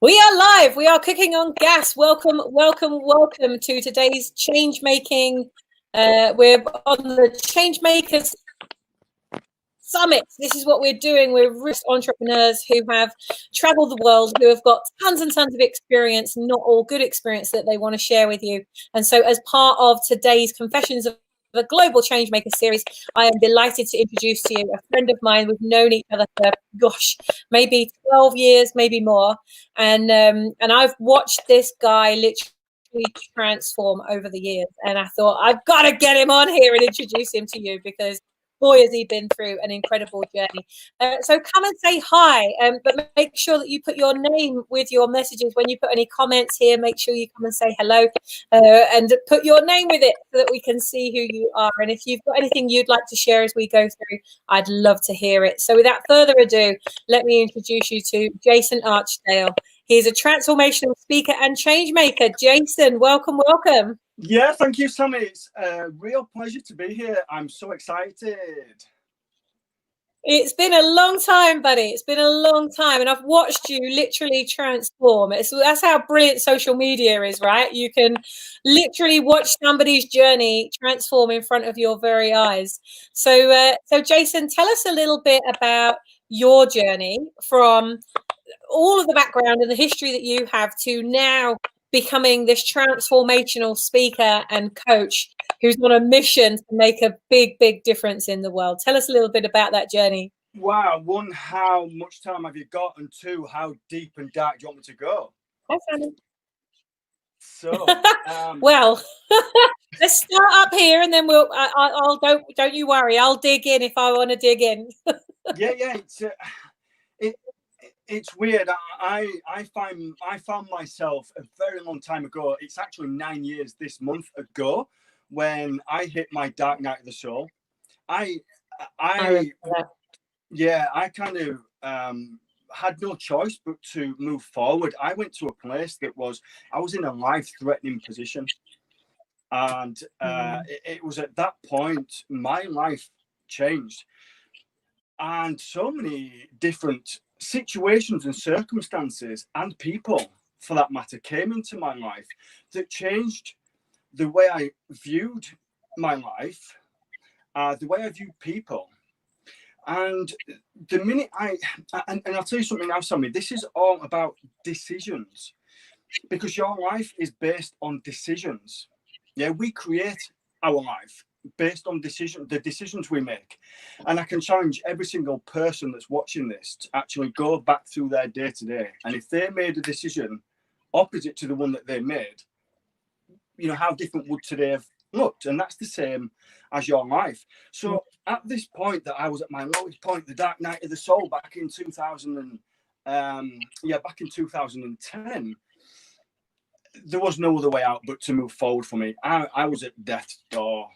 We are live. We are cooking on gas. Welcome, welcome, welcome to today's change making. We're on the Changemakers Summit. This is what we're doing. We're risk entrepreneurs who have traveled the world, who have got tons and tons of experience, not all good experience that they want to share with you. And so as part of today's Confessions of the Global Changemaker series, I am delighted to introduce to you a friend of mine. We've known each other for, gosh, maybe 12 years, maybe more. And I've watched this guy literally transform over the years. And I thought, I've got to get him on here and introduce him to you, because boy, has he been through an incredible journey. So come and say hi, but make sure that you put your name with your messages. When you put any comments here, make sure you come and say hello and put your name with it so that we can see who you are. And if you've got anything you'd like to share as we go through, I'd love to hear it. So without further ado, let me introduce you to Jason Archdale. He's a transformational speaker and change maker. Jason, welcome, welcome. Yeah, thank you, Sammy. It's a real pleasure to be here. I'm so excited. It's been a long time, buddy. It's been a long time. And I've watched you literally transform. That's how brilliant social media is, right? You can literally watch somebody's journey transform in front of your very eyes. So Jason, tell us a little bit about your journey from all of the background and the history that you have to now becoming this transformational speaker and coach who's on a mission to make a big, big difference in the world. Tell us a little bit about that journey. Wow. One, how much time have you got? And two, how deep and dark do you want me to go? Hi, Simon. So, well, let's start up here, and then I'll don't you worry. I'll dig in if I want to dig in. yeah. It's weird. I found myself a very long time ago. It's actually 9 years this month ago when I hit my dark night of the soul. I kind of had no choice but to move forward. I went to a place that I was in a life-threatening position, and it was at that point my life changed, and so many different situations and circumstances and people, for that matter, came into my life that changed the way I viewed my life, the way I viewed people. And the minute and I'll tell you something now, Sammy, this is all about decisions, because your life is based on decisions. Yeah, we create our life based on the decisions we make. And I can challenge every single person that's watching this to actually go back through their day to day. And if they made a decision opposite to the one that they made, how different would today have looked? And that's the same as your life. So at this point that I was at my lowest point, the dark night of the soul, back in 2010, there was no other way out but to move forward for me. I was at death's door.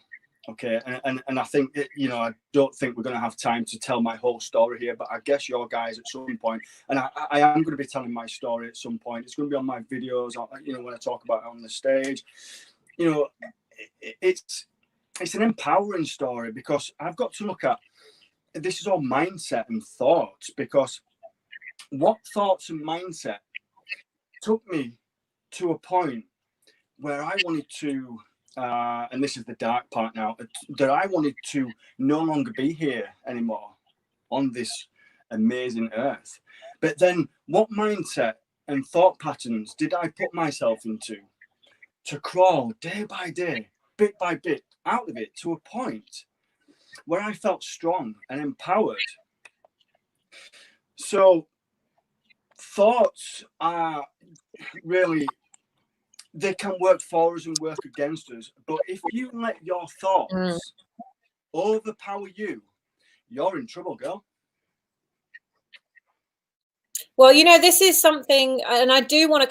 Okay, and I think I don't think we're going to have time to tell my whole story here, but I guess your guys at some point, and I am going to be telling my story at some point. It's going to be on my videos, when I talk about it on the stage. It's an empowering story, because I've got to look at, this is all mindset and thoughts, because what thoughts and mindset took me to a point where I wanted to, and this is the dark part now, that I wanted to no longer be here anymore on this amazing earth. But then what mindset and thought patterns did I put myself into to crawl day by day, bit by bit, out of it to a point where I felt strong and empowered? So thoughts are really, they can work for us and work against us. But if you let your thoughts overpower you, you're in trouble, girl. Well, this is something, and I want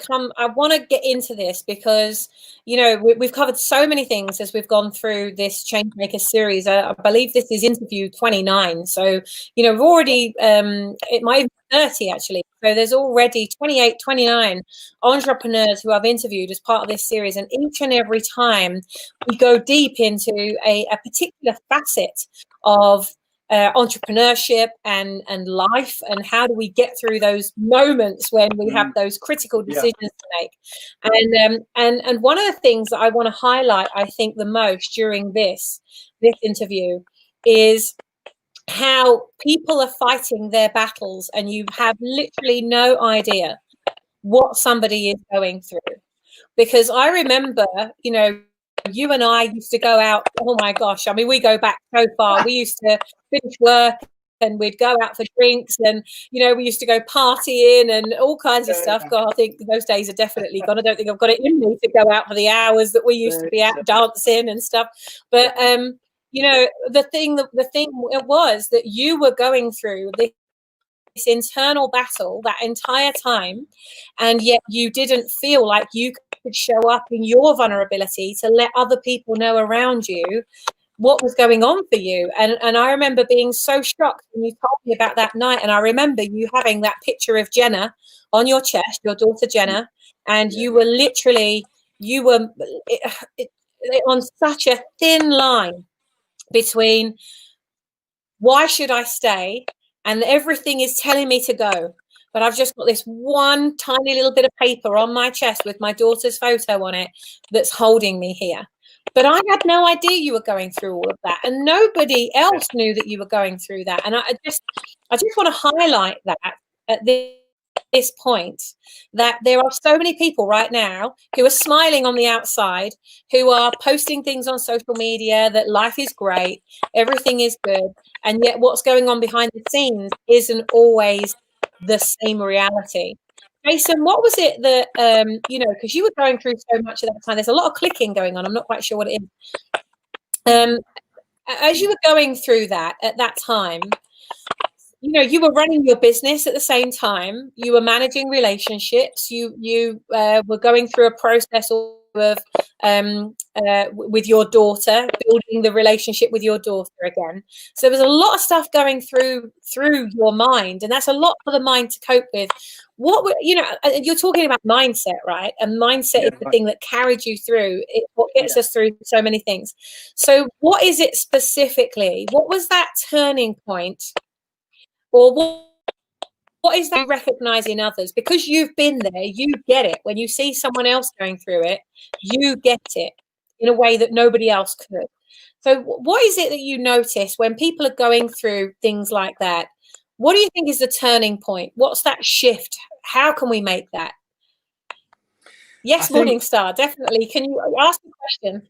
to get into this because, we've covered so many things as we've gone through this Changemaker series. I believe this is interview 29. So, we've already, it might be 30 actually. So there's already 28, 29 entrepreneurs who I've interviewed as part of this series. And each and every time we go deep into a particular facet of entrepreneurship and life, and how do we get through those moments when we have those critical decisions to make. And one of the things that I want to highlight, I think, the most during this interview is how people are fighting their battles, and you have literally no idea what somebody is going through. Because I remember, you know, you and I used to go out. Oh my gosh. I mean, we go back so far. We used to finish work and we'd go out for drinks, and, you know, we used to go partying and all kinds of stuff. God, I think those days are definitely gone. I don't think I've got it in me to go out for the hours that we used to be out dancing and stuff. But, you know, the thing was that you were going through this internal battle that entire time, and yet you didn't feel like you could show up in your vulnerability to let other people know around you what was going on for you. And I remember being so shocked when you told me about that night, and I remember you having that picture of Jenna on your chest, your daughter Jenna, and you were literally, on such a thin line between why should I stay and everything is telling me to go, but I've just got this one tiny little bit of paper on my chest with my daughter's photo on it that's holding me here. But I had no idea you were going through all of that, and nobody else knew that you were going through that. And I just want to highlight that at this point, that there are so many people right now who are smiling on the outside, who are posting things on social media that life is great, everything is good, and yet what's going on behind the scenes isn't always the same reality. Jason, what was it that, you know, because you were going through so much at that time, there's a lot of clicking going on, I'm not quite sure what it is. As you were going through that at that time, you know, you were running your business at the same time, you were managing relationships, you were going through a process of with your daughter, building the relationship with your daughter again. So there's a lot of stuff going through your mind, and that's a lot for the mind to cope with. You know, you're talking about mindset, right? And mindset is the thing that carried you through. It's what gets us through so many things. So what is it specifically? What was that turning point? Or what is that you recognize in others? Because you've been there, you get it. When you see someone else going through it, you get it in a way that nobody else could. So what is it that you notice when people are going through things like that? What do you think is the turning point? What's that shift? How can we make that? Yes, Morningstar, definitely. Can you ask a question?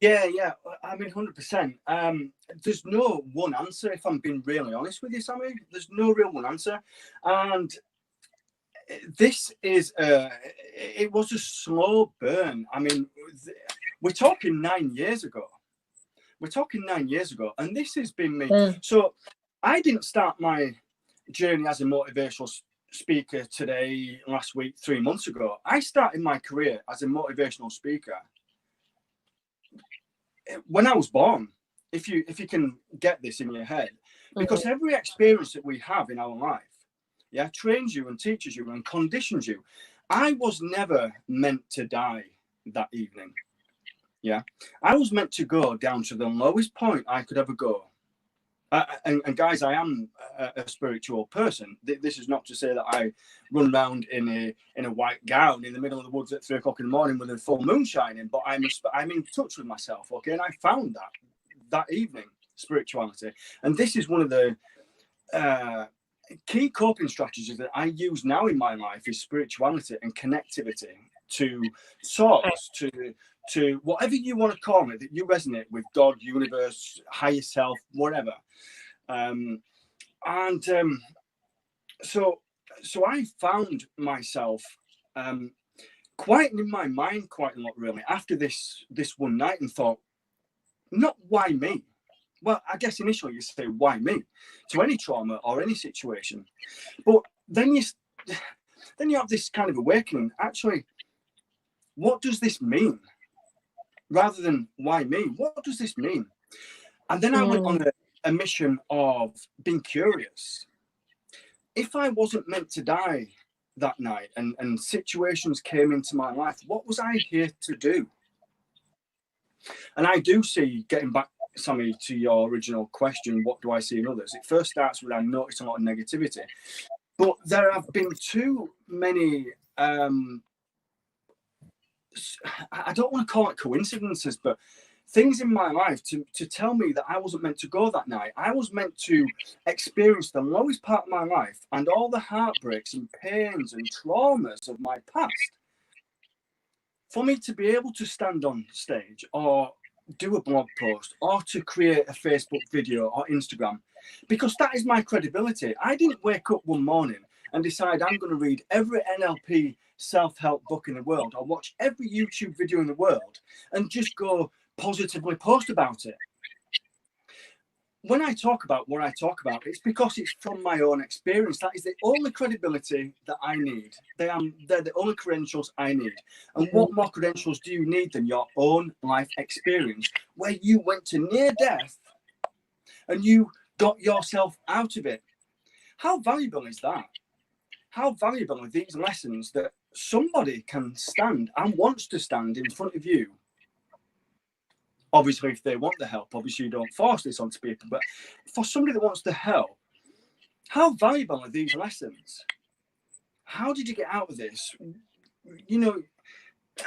Yeah. I mean, 100%. There's no one answer, if I'm being really honest with you, Sammy. There's no real one answer. And this is, it was a slow burn. I mean, we're talking 9 years ago. And this has been me. So I didn't start my journey as a motivational speaker today, last week, 3 months ago. I started my career as a motivational speaker when I was born. If you can get this in your head, because every experience that we have in our life, trains you and teaches you and conditions you. I was never meant to die that evening. I was meant to go down to the lowest point I could ever go. And guys, I am a spiritual person. This is not to say that I run around in a white gown in the middle of the woods at 3 o'clock in the morning with a full moon shining, but I'm in touch with myself, okay? And I found that evening, spirituality. And this is one of the key coping strategies that I use now in my life is spirituality and connectivity to source, to whatever you want to call it, that you resonate with, God, universe, higher self, whatever. So I found myself quieting my mind quite a lot, really, after this one night, and thought, not why me? Well, I guess initially you say, why me? To any trauma or any situation. But then you have this kind of awakening. Actually, what does this mean? Rather than why me, what does this mean? And then I went on a mission of being curious. If I wasn't meant to die that night and situations came into my life, what was I here to do? And I do see, getting back Sammy, to your original question, what do I see in others? It first starts with I notice a lot of negativity, but there have been too many. I don't want to call it coincidences, but things in my life to tell me that I wasn't meant to go that night. I was meant to experience the lowest part of my life and all the heartbreaks and pains and traumas of my past, for me to be able to stand on stage or do a blog post or to create a Facebook video or Instagram, because that is my credibility. I didn't wake up one morning and decide I'm going to read every NLP self-help book in the world or watch every YouTube video in the world and just go positively post about it. When I talk about what I talk about, it's because it's from my own experience. That is the only credibility that I need. They're the only credentials I need. And what more credentials do you need than your own life experience, where you went to near death and you got yourself out of it? How valuable is that? How valuable are these lessons that somebody can stand and wants to stand in front of you? Obviously, if they want the help, obviously you don't force this onto people, but for somebody that wants the help, how valuable are these lessons? How did you get out of this? You know,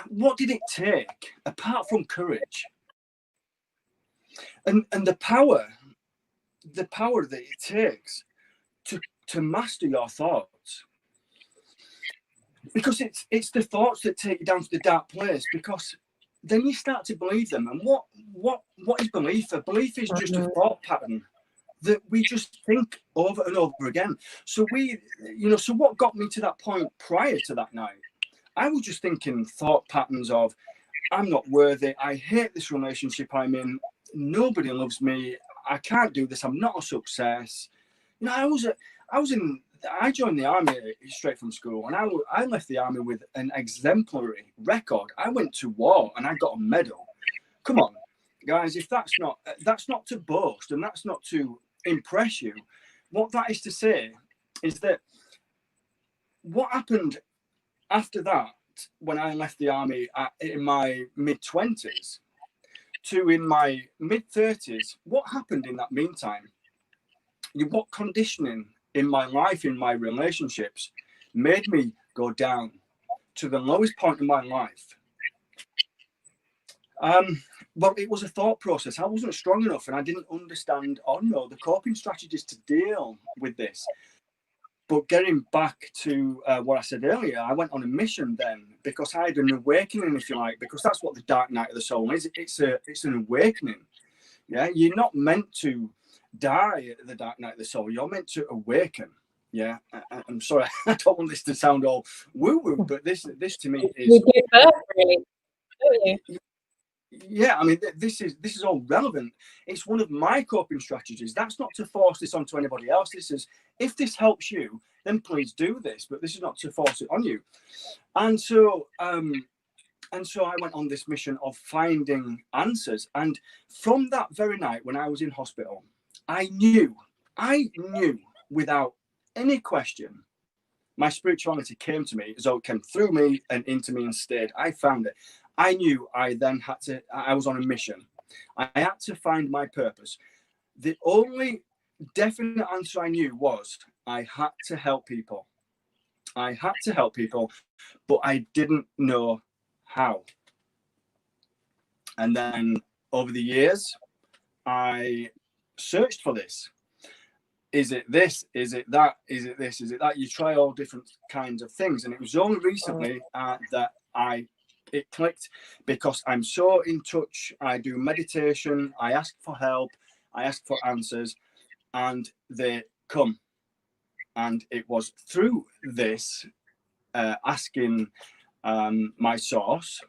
what did it take apart from courage? And the power that it takes to master your thoughts. Because it's the thoughts that take you down to the dark place, because then you start to believe them. And what is belief? A belief is just a thought pattern that we just think over and over again. So so what got me to that point prior to that night? I was just thinking thought patterns of, I'm not worthy. I hate this relationship I'm in. Nobody loves me. I can't do this. I'm not a success. You know, I joined the army straight from school, and I left the army with an exemplary record. I went to war and I got a medal. Come on, guys, if that's not to boast and that's not to impress you, what that is to say is that what happened after that, when I left the army in my mid-20s to in my mid-30s, what happened in that meantime? What conditioning in my life, in my relationships, made me go down to the lowest point in my life? Well, it was a thought process. I wasn't strong enough and I didn't understand or know the coping strategies to deal with this. But getting back to what I said earlier, I went on a mission then, because I had an awakening, if you like, because that's what the dark night of the soul is. It's an awakening. Yeah, you're not meant to die at the dark night of the soul. You're meant to awaken. Yeah, I'm sorry, I don't want this to sound all woo-woo, but this to me is. You give birth, really, don't you? Yeah, I mean, this is all relevant. It's one of my coping strategies. That's not to force this onto anybody else. This is, if this helps you, then please do this. But this is not to force it on you. And so I went on this mission of finding answers. And from that very night, when I was in hospital, I knew without any question, my spirituality came to me as though it came through me and into me and stayed. I found it. I knew I was on a mission. I had to find my purpose. The only definite answer I knew was I had to help people. I had to help people, but I didn't know how. And then over the years, I searched for this. Is it this? Is it that? Is it this? Is it that? You try all different kinds of things. And it was only recently that it clicked, because I'm so in touch. I do meditation. I ask for help. I ask for answers, and they come. And it was through this asking my source,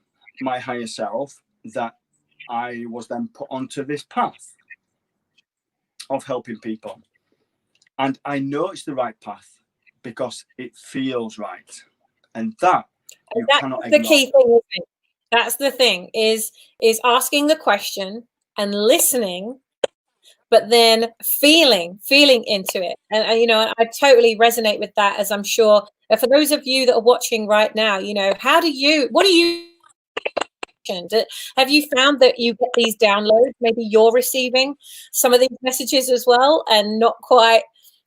my higher self, that I was then put onto this path of helping people. And I know it's the right path because it feels right. And that you cannot ignore. The key thing, isn't it? That's the thing, is asking the question and listening, but then feeling into it. And you know, I totally resonate with that, as I'm sure for those of you that are watching right now, you know, what do you Have you found that you get these downloads? Maybe you're receiving some of these messages as well and not quite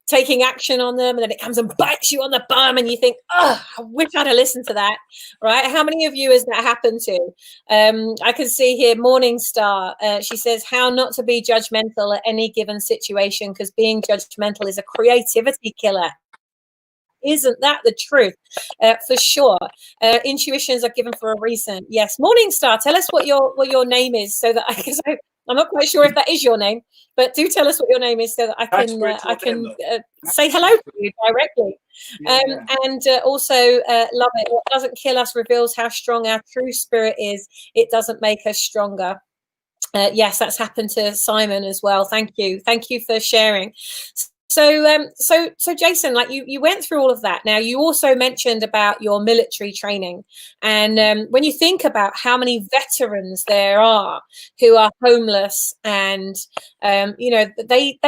taking action on them, and then it comes and bites you on the bum and you think, oh, I wish I'd have listened to that, right? How many of you has that happened to? I can see here Morningstar, she says how not to be judgmental at any given situation, because being judgmental is a creativity killer. Isn't that the truth? For sure. Intuitions are given for a reason. Yes. Morningstar, tell us what your name is, so that I'm not quite sure if that is your name, but do tell us what your name is so that I can say hello to you directly. And also, love it. What doesn't kill us reveals how strong our true spirit is. It doesn't make us stronger. Yes, that's happened to Simon as well. Thank you for sharing. So Jason, like you went through all of that. Now, you also mentioned about your military training, and when you think about how many veterans there are who are homeless, and they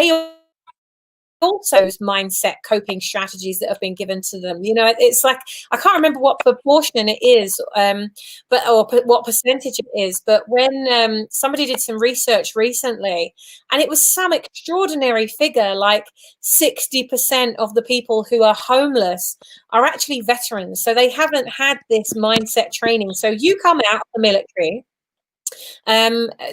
also mindset coping strategies that have been given to them. It's like, I can't remember what proportion it is, or what percentage it is, but when somebody did some research recently, and it was some extraordinary figure, like 60% of the people who are homeless are actually veterans. So they haven't had this mindset training. So you come out of the military,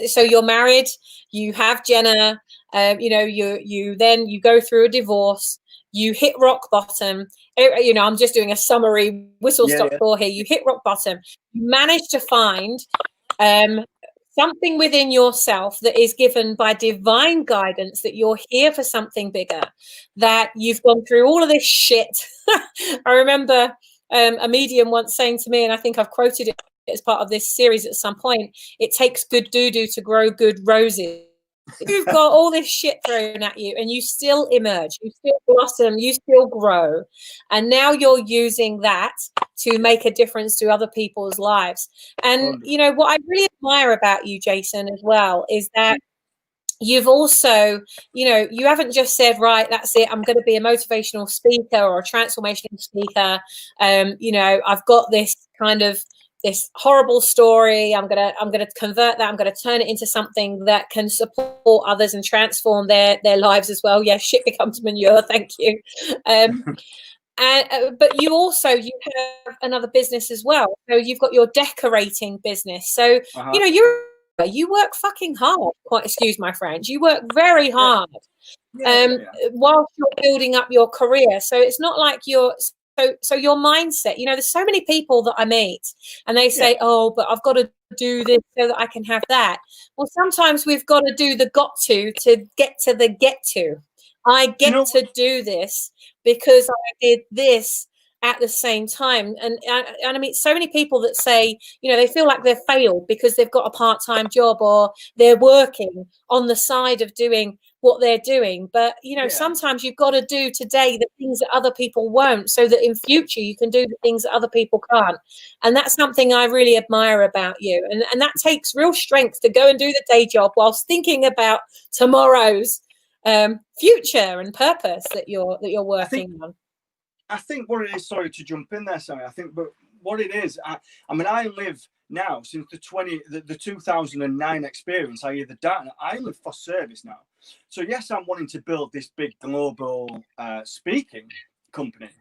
so you're married, you have Jenna, you go through a divorce, you hit rock bottom. I'm just doing a summary whistle stop tour here. You hit rock bottom. You manage to find something within yourself that is given by divine guidance, that you're here for something bigger, that you've gone through all of this shit. I remember a medium once saying to me, and I think I've quoted it as part of this series at some point, it takes good doo-doo to grow good roses. You've got all this shit thrown at you and you still emerge, you still blossom, you still grow, and now you're using that to make a difference to other people's lives. And what I really admire about you, Jason, as well, is that you've also, you haven't just said, right, that's it, I'm going to be a motivational speaker or a transformational speaker. I've got this horrible story. I'm gonna convert that. I'm gonna turn it into something that can support others and transform their lives as well. Yeah, shit becomes manure. Thank you. But you have another business as well. So you've got your decorating business. So you work fucking hard. Excuse my French. You work very hard whilst you're building up your career. So it's not like you're. So your mindset, there's so many people that I meet and they say, oh, but I've got to do this so that I can have that. Well, sometimes we've got to do the got to get to the get to. I get to do this because I did this at the same time. And I mean, so many people that say, they feel like they've failed because they've got a part-time job or they're working on the side of doing what they're doing. But sometimes you've got to do today the things that other people won't, so that in future you can do the things that other people can't. And that's something I really admire about you. And that takes real strength to go and do the day job whilst thinking about tomorrow's future and purpose that you're working on. I think what it is, sorry to jump in there, Sammy, but what it is, I live now since the 2009 experience. I live for service now. So yes, I'm wanting to build this big global speaking company,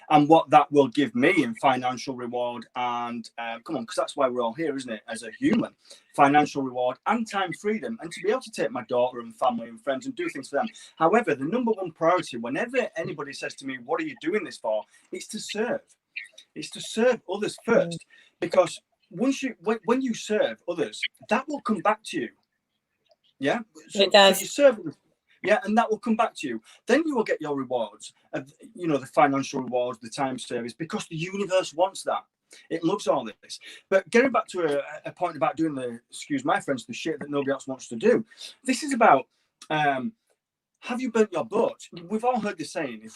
and what that will give me in financial reward and because that's why we're all here, isn't it? As a human, financial reward and time freedom, and to be able to take my daughter and family and friends and do things for them. However, the number one priority, whenever anybody says to me, what are you doing this for? It's to serve. It's to serve others first, because when you serve others, that will come back to you. Yeah, so, it does. So you serve others. Yeah, and that will come back to you. Then you will get your rewards, the financial rewards, the time service, because the universe wants that. It loves all this. But getting back to a point about doing excuse my French, the shit that nobody else wants to do. This is about, have you burnt your boat? We've all heard the saying,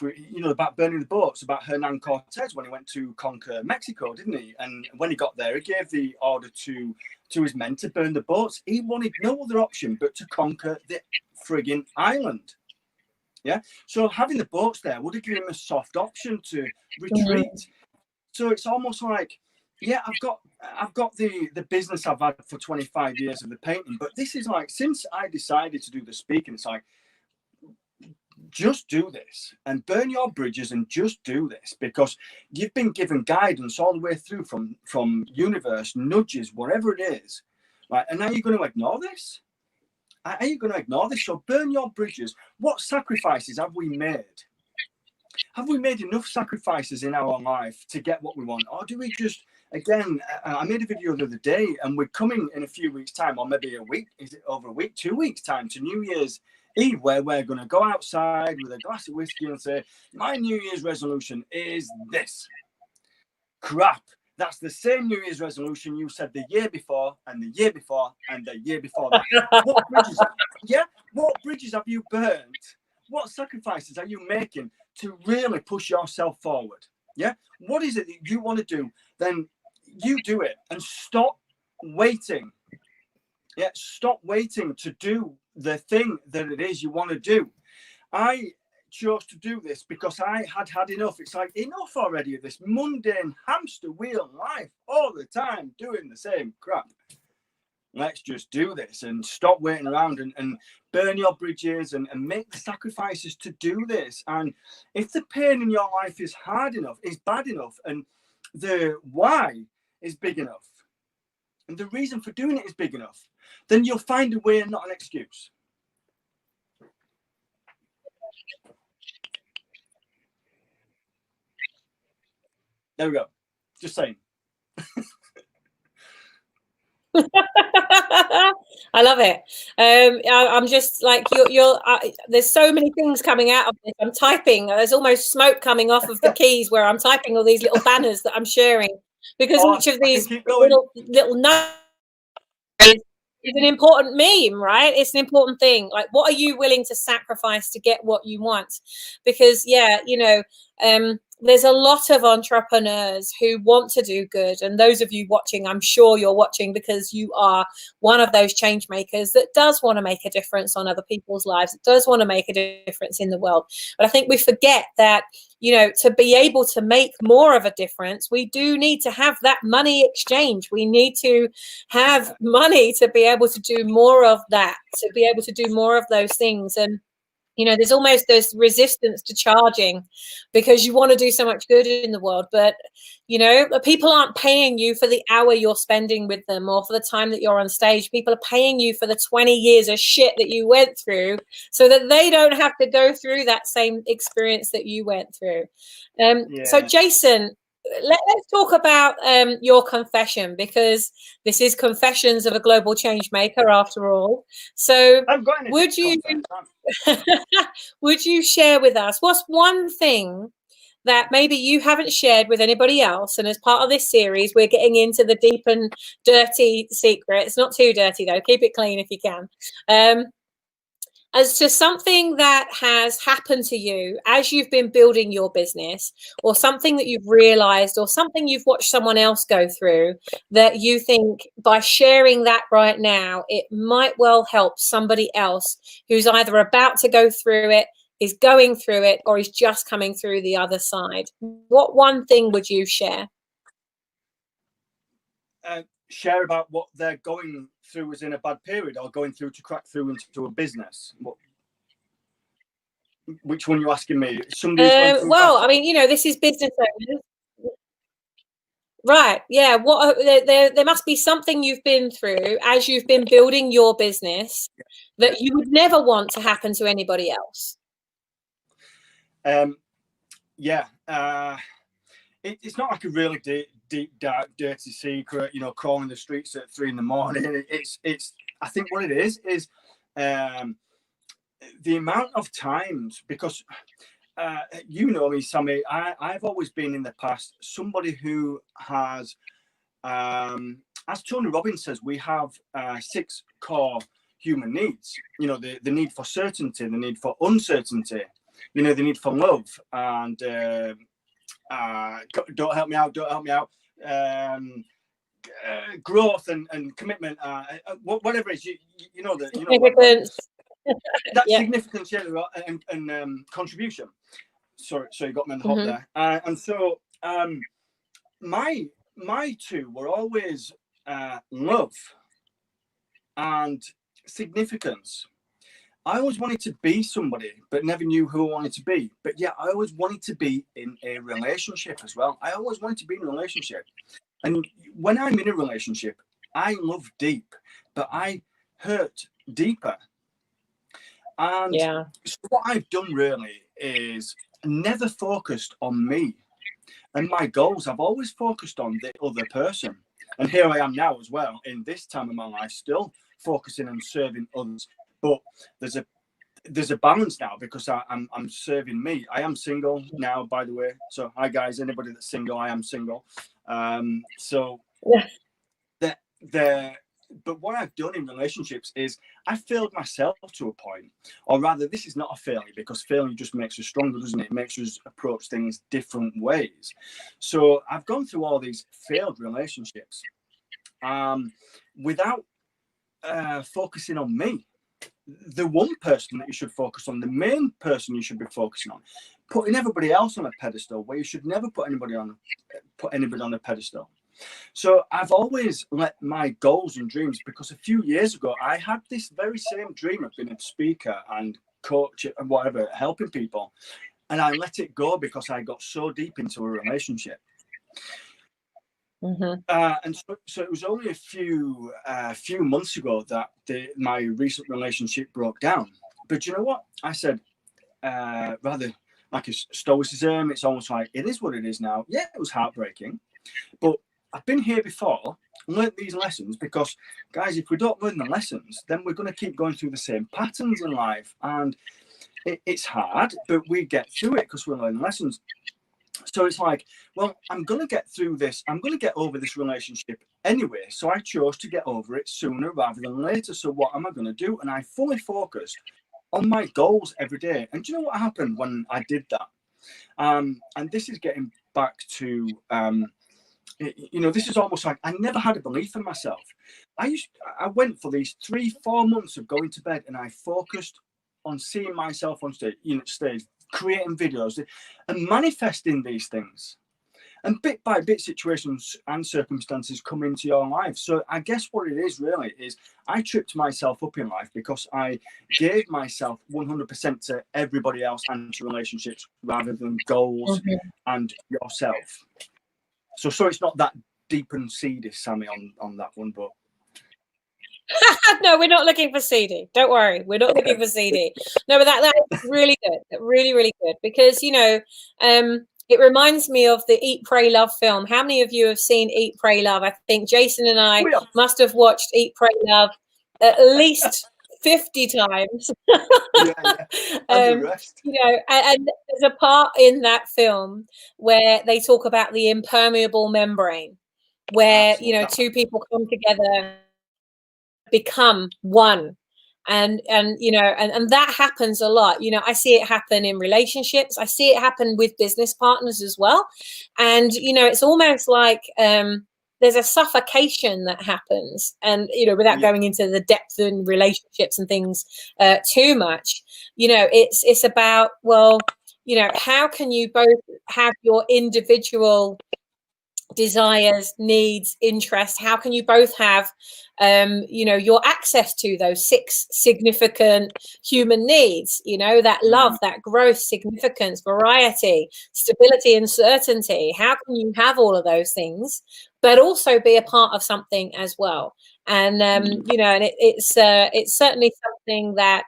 about burning the boats, about Hernan Cortez when he went to conquer Mexico, didn't he? And when he got there, he gave the order to his men to burn the boats. He wanted no other option but to conquer the frigging island. Yeah. So having the boats there would have given him a soft option to retreat. So it's almost like, yeah, I've got the business I've had for 25 years of the painting, but this is like, since I decided to do the speaking, it's like, just do this and burn your bridges and just do this, because you've been given guidance all the way through from universe, nudges, whatever it is, right? And now you're going to ignore this? Are you going to ignore this? So burn your bridges. What sacrifices have we made? Have we made enough sacrifices in our life to get what we want? Or do we just, again, I made a video the other day, and we're coming in a few weeks' time, or maybe a week, is it over a week, 2 weeks' time, to New Year's Eve, where we're going to go outside with a glass of whiskey and say, my New Year's resolution is this. Crap. That's the same New Year's resolution you said the year before, and the year before, and the year before that. What bridges have you burnt? What sacrifices are you making to really push yourself forward? Yeah. What is it that you want to do? Then you do it, and stop waiting. Yeah. Stop waiting to do the thing that it is you want to do. I chose to do this because I had enough. It's like, enough already of this mundane hamster wheel life all the time doing the same crap. Let's just do this and stop waiting around and burn your bridges and make the sacrifices to do this. And if the pain in your life is hard enough, is bad enough, and the why is big enough, and the reason for doing it is big enough, then you'll find a way and not an excuse. There we go. Just saying. I love it. I'm just like, there's so many things coming out of this. I'm typing. There's almost smoke coming off of the keys where I'm typing all these little banners that I'm sharing, because each of these little notes is an important meme, right? It's an important thing. Like, what are you willing to sacrifice to get what you want? Because, yeah, there's a lot of entrepreneurs who want to do good. And those of you watching, I'm sure you're watching because you are one of those change makers that does want to make a difference on other people's lives. It does want to make a difference in the world. But I think we forget that, to be able to make more of a difference, we do need to have that money exchange. We need to have money to be able to do more of that, to be able to do more of those things. And there's almost this resistance to charging because you want to do so much good in the world. But, people aren't paying you for the hour you're spending with them or for the time that you're on stage. People are paying you for the 20 years of shit that you went through so that they don't have to go through that same experience that you went through. So, Jason, let's talk about your confession, because this is Confessions of a Global Change Maker after all. So would you share with us what's one thing that maybe you haven't shared with anybody else? And as part of this series, we're getting into the deep and dirty secrets. Not too dirty though, keep it clean if you can. As to something that has happened to you as you've been building your business, or something that you've realized, or something you've watched someone else go through, that you think by sharing that right now, it might well help somebody else who's either about to go through it, is going through it, or is just coming through the other side. What one thing would you share? Share about what they're going through as in a bad period, or going through to crack through into a business? Which one are you asking me? Well, I mean, this is business owners. Right. Yeah. What there must be something you've been through as you've been building your business that you would never want to happen to anybody else. It's not like a really deep, dark, dirty secret, crawling the streets at 3 a.m. It's I think what it is the amount of times, because me, Sammy, I've always been in the past somebody who has, as Tony Robbins says, we have 6 core human needs. The need for certainty, the need for uncertainty, the need for love, and don't help me out, growth and commitment, whatever it is, that significance, and contribution. Sorry, you got me on the hop there. And so my my two were always love and significance. I always wanted to be somebody, but never knew who I wanted to be. But yeah, I always wanted to be in a relationship as well. I always wanted to be in a relationship. And when I'm in a relationship, I love deep, but I hurt deeper. And Yeah. so what I've done really is never focused on me and my goals. I've always focused on the other person. And here I am now as well, in this time of my life, still focusing on serving others. But there's a balance now because I'm serving me. I am single now, by the way. So hi guys, anybody that's single, I am single. So but what I've done in relationships is I failed myself to a point, or rather, this is not a failure because failing just makes us stronger, doesn't it? It makes us approach things different ways. So I've gone through all these failed relationships without focusing on me. The one person that you should focus on, the main person you should be focusing on, putting everybody else on a pedestal where you should never put anybody on a pedestal. So I've always let my goals and dreams, because a few years ago I had this very same dream of being a speaker and coach and whatever, helping people, and I let it go because I got so deep into a relationship. Mm-hmm. And so it was only a few months ago that my recent relationship broke down. But you know what? I said, rather like a stoicism, it's almost like, it is what it is now. Yeah, it was heartbreaking, but I've been here before, learned these lessons, because guys, if we don't learn the lessons, then we're going to keep going through the same patterns in life. And it's hard, but we get through it because we learn lessons. So it's like, well, I'm going to get through this. I'm going to get over this relationship anyway. So I chose to get over it sooner rather than later. So what am I going to do? And I fully focused on my goals every day. And do you know what happened when I did that? And this is getting back to, this is almost like I never had a belief in myself. I went for these 3-4 months of going to bed, and I focused on seeing myself on stage, creating videos and manifesting these things. And bit by bit, situations and circumstances come into your life. So I guess what it is really is I tripped myself up in life because I gave myself 100% to everybody else and to relationships rather than goals and yourself. So it's not that deep and seedy, Sammy, on that one, but no, we're not looking for CD. Don't worry, we're not looking for CD. No, but that is really good, really, really good, because it reminds me of the Eat, Pray, Love film. How many of you have seen Eat, Pray, Love? I think Jason and I must have watched Eat, Pray, Love at least 50 times. And there's a part in that film where they talk about the impermeable membrane, where two people come together, become one, and that happens a lot. I see it happen in relationships. I see it happen with business partners as well. And it's almost like there's a suffocation that happens, and without going into the depth in relationships and things too much, it's about, well, how can you both have your individual desires, needs, interests? How can you both have your access to those 6 significant human needs, that love, that growth, significance, variety, stability, and certainty? How can you have all of those things but also be a part of something as well? And and it's certainly something that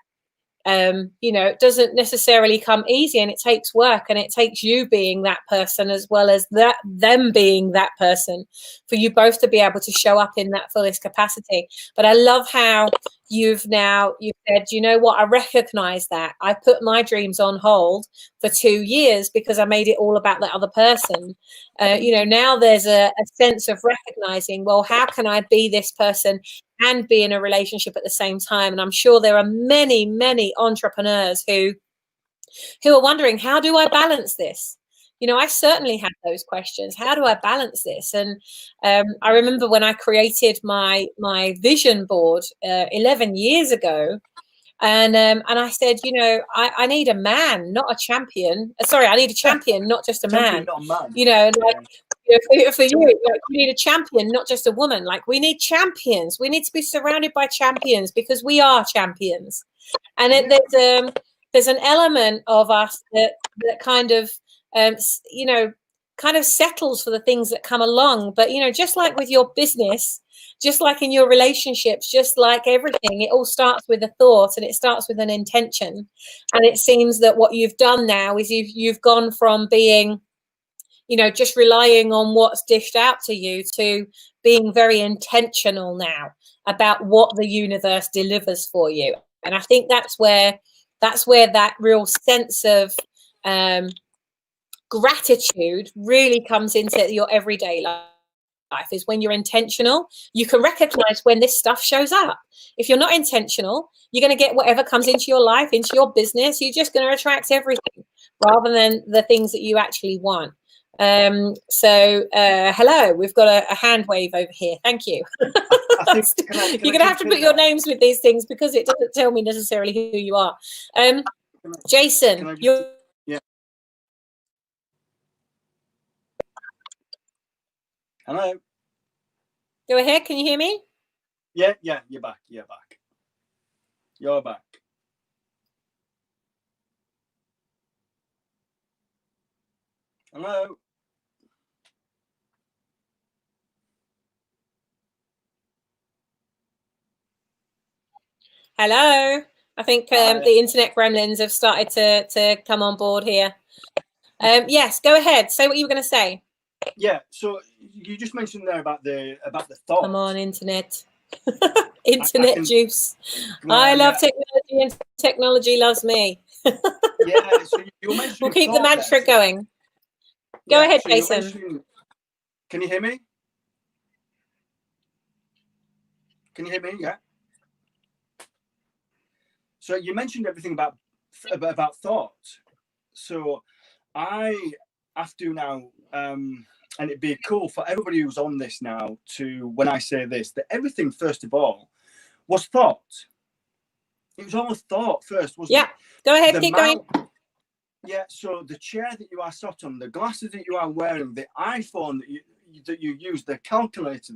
it doesn't necessarily come easy, and it takes work, and it takes you being that person as well as them being that person, for you both to be able to show up in that fullest capacity. But I love how you've said, you know what, I recognize that I put my dreams on hold for 2 years because I made it all about the other person. Now there's a sense of recognizing, well, how can I be this person and be in a relationship at the same time? And I'm sure there are many, many entrepreneurs who are wondering, how do I balance this? I certainly had those questions. How do I balance this? And I remember when I created my vision board 11 years ago, and I said, I need a man, not a champion. Sorry, I need a champion, not just a man. Not a man. For you, like, we need a champion, not just a woman. Like, we need champions. We need to be surrounded by champions because we are champions. And there's an element of us that kind of, kind of settles for the things that come along. But, just like with your business, just like in your relationships, just like everything, it all starts with a thought and it starts with an intention. And it seems that what you've done now is you've gone from being, just relying on what's dished out to you to being very intentional now about what the universe delivers for you. And I think that's where that real sense of gratitude really comes into your everyday life, is when you're intentional. You can recognize when this stuff shows up. If you're not intentional, you're going to get whatever comes into your life, into your business. You're just going to attract everything rather than the things that you actually want. Hello, we've got a hand wave over here. Thank you. You're going to have to put your names with these things because it doesn't tell me necessarily who you are. Jason, yeah. Hello. Go ahead. Can you hear me? Yeah, you're back. You're back. Hello. Hello. I think the internet gremlins have started to come on board here. Yes, go ahead. Say what you were going to say. Yeah. So you just mentioned there about the thought. Come on, internet. Internet juice. I love technology, and technology loves me. Yeah. So you mentioned. We'll keep the mantra going. Go ahead, Jason. Can you hear me? Can you hear me? Yeah. So you mentioned everything about thought. So I have to now, and it'd be cool for everybody who's on this now to, when I say this, that everything first of all was thought. It was all a thought first, wasn't it? Go ahead, keep going. Yeah. So the chair that you are sat on, the glasses that you are wearing, the iPhone that you use, the calculator,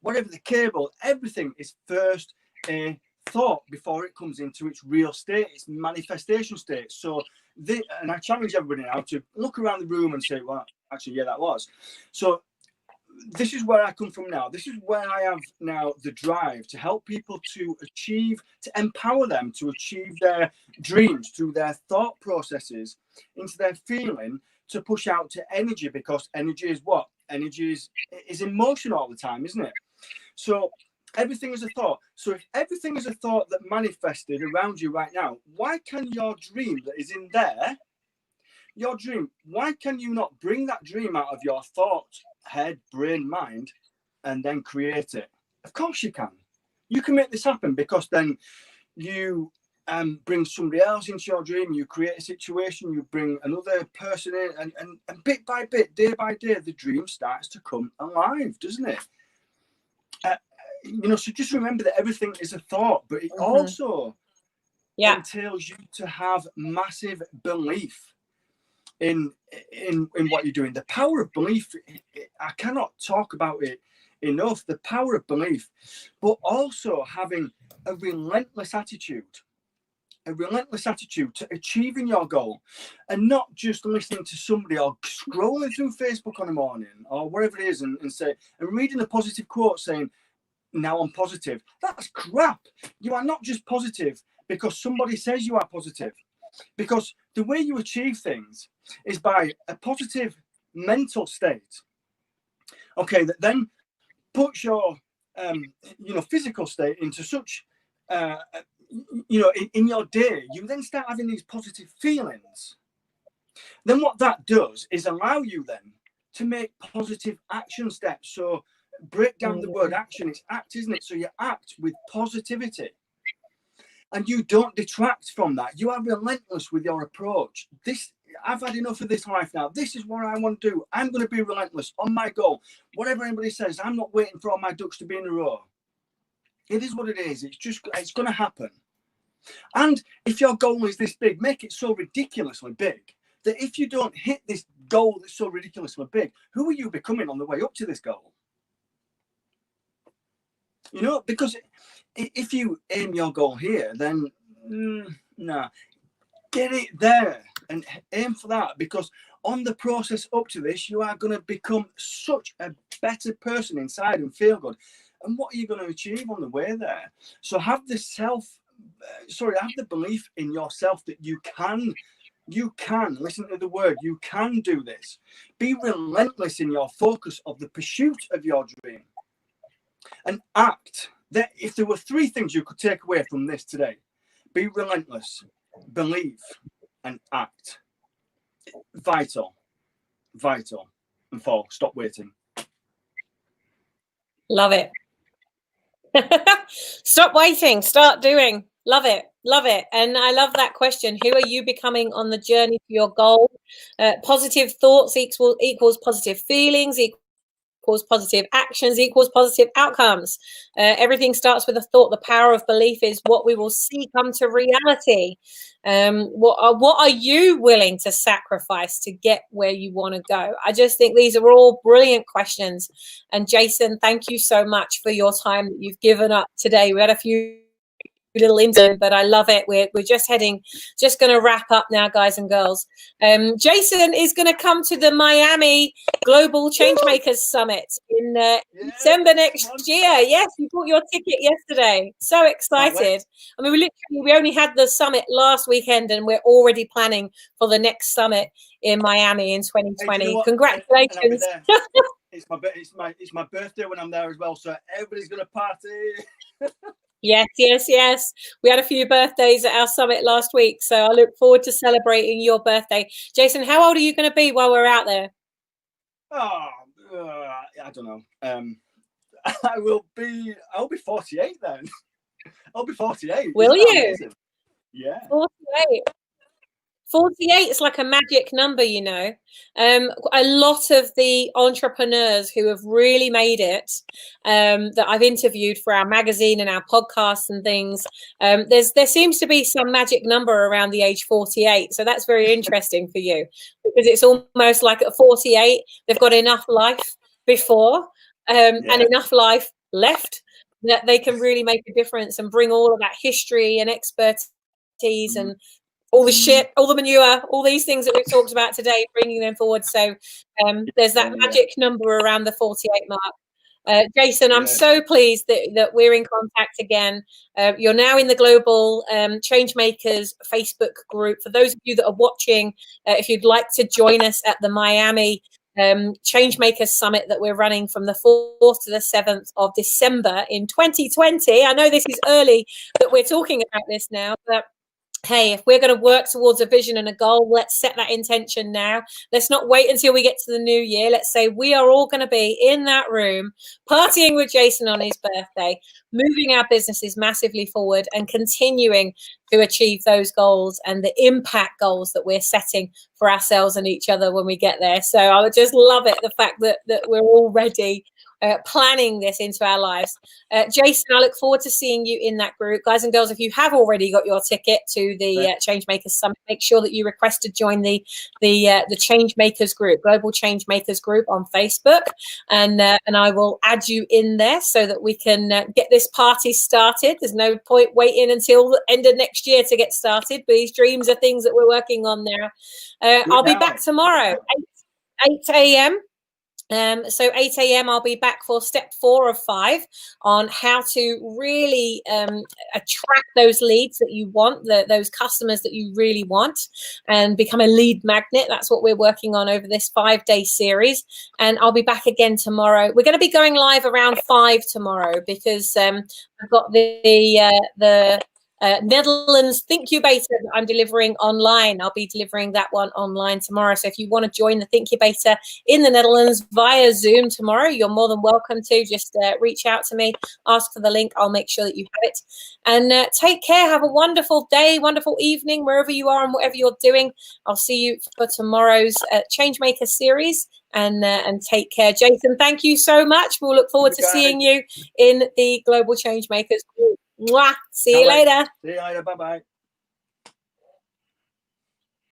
whatever, the cable, everything is first a thought before it comes into its real state, its manifestation state. So and I challenge everybody now to look around the room and say, well, actually, yeah, that was. So this is where I come from now. This is where I have now the drive to help people to empower them to achieve their dreams through their thought processes into their feeling, to push out to energy, because energy is what? Energy is in motion all the time, isn't it? So everything is a thought. So if everything is a thought that manifested around you right now, why can your dream that is in there, your dream, why can you not bring that dream out of your thought, head, brain, mind, and then create it? Of course you can. You can make this happen, because then you bring somebody else into your dream, you create a situation, you bring another person in, and bit by bit, day by day, the dream starts to come alive, doesn't it? So just remember that everything is a thought, but it also entails you to have massive belief in what you're doing. The power of belief, I cannot talk about it enough. The power of belief, but also having a relentless attitude to achieving your goal, and not just listening to somebody or scrolling through Facebook on a morning or whatever it is and reading a positive quote saying, now I'm positive. That's crap. You are not just positive because somebody says you are positive, because the way you achieve things is by a positive mental state. Okay, that then puts your physical state into such in your day, you then start having these positive feelings. Then what that does is allow you then to make positive action steps. So break down the word action. It's act, isn't it? So you act with positivity, and you don't detract from that. You are relentless with your approach. I've had enough of this life now. This is what I want to do. I'm going to be relentless on my goal. Whatever anybody says, I'm not waiting for all my ducks to be in a row. It is what it is. It's going to happen. And if your goal is this big, make it so ridiculously big that if you don't hit this goal that's so ridiculously big, who are you becoming on the way up to this goal? You know, because if you aim your goal here, then nah, get it there and aim for that, because on the process up to this, you are going to become such a better person inside and feel good. And what are you going to achieve on the way there? So have the have the belief in yourself that you can, listen to the word, you can do this. Be relentless in your focus of the pursuit of your dream. And act. That if there were 3 things you could take away from this today: be relentless, believe, and act. Vital. And 4, stop waiting. Love it. Stop waiting, start doing. Love it. And I love that question. Who are you becoming on the journey to your goal? Positive thoughts equals positive feelings, equals positive actions, equals positive outcomes. Everything starts with a thought. The power of belief is what we will see come to reality. What are you willing to sacrifice to get where you want to go? I just think these are all brilliant questions. And Jason, thank you so much for your time that you've given up today. We had a few little intern, but I love it. We're just going to wrap up now, guys and girls. Jason is going to come to the Miami Global Changemakers Summit in December next year. Yes, you bought your ticket yesterday. So excited. I mean, we only had the summit last weekend, and we're already planning for the next summit in Miami in 2020. Hey, congratulations. It's my birthday when I'm there as well, so everybody's going to party. Yes. We had a few birthdays at our summit last week, so I look forward to celebrating your birthday. Jason, how old are you going to be while we're out there? I don't know. I'll be 48 then. I'll be 48. Will you? Amazing? Yeah. 48. 48 is like a magic number, you know. A lot of the entrepreneurs who have really made it, that I've interviewed for our magazine and our podcasts and things, there seems to be some magic number around the age 48. So that's very interesting for you, because it's almost like at 48, they've got enough life before and enough life left that they can really make a difference and bring all of that history and expertise and all the shit, all the manure, all these things that we've talked about today, bringing them forward. So there's that magic number around the 48 mark. Jason, I'm so pleased that we're in contact again. You're now in the Global Changemakers Facebook group. For those of you that are watching, if you'd like to join us at the Miami Changemakers Summit that we're running from the 4th to the 7th of December in 2020. I know this is early that we're talking about this now, but hey, if we're going to work towards a vision and a goal, let's set that intention now. Let's not wait until we get to the new year. Let's say we are all going to be in that room partying with Jason on his birthday, moving our businesses massively forward and continuing to achieve those goals and the impact goals that we're setting for ourselves and each other when we get there. So I would just love it, the fact that we're already planning this into our lives. Jason, I look forward to seeing you in that group. Guys and girls, if you have already got your ticket to the Changemakers Summit, make sure that you request to join the Changemakers group, Global Changemakers group on Facebook, and I will add you in there so that we can get this party started. There's no point waiting until the end of next year to get started, but these dreams are things that we're working on now. I'll be back tomorrow, 8 a.m. So 8 a.m. I'll be back for step 4 of 5 on how to really attract those leads that you want, those customers that you really want, and become a lead magnet. That's what we're working on over this 5-day series. And I'll be back again tomorrow. We're going to be going live around 5 tomorrow because I've got the Netherlands Thinkubator that I'm delivering online. I'll be delivering that one online tomorrow. So if you want to join the Thinkubator in the Netherlands via Zoom tomorrow, you're more than welcome to. Just reach out to me, ask for the link. I'll make sure that you have it. And take care. Have a wonderful day, wonderful evening, wherever you are and whatever you're doing. I'll see you for tomorrow's Changemaker series. And take care. Jason, thank you so much. We'll look forward to seeing you in the Global Changemakers group. Mwah. See you later. See you later. Bye-bye.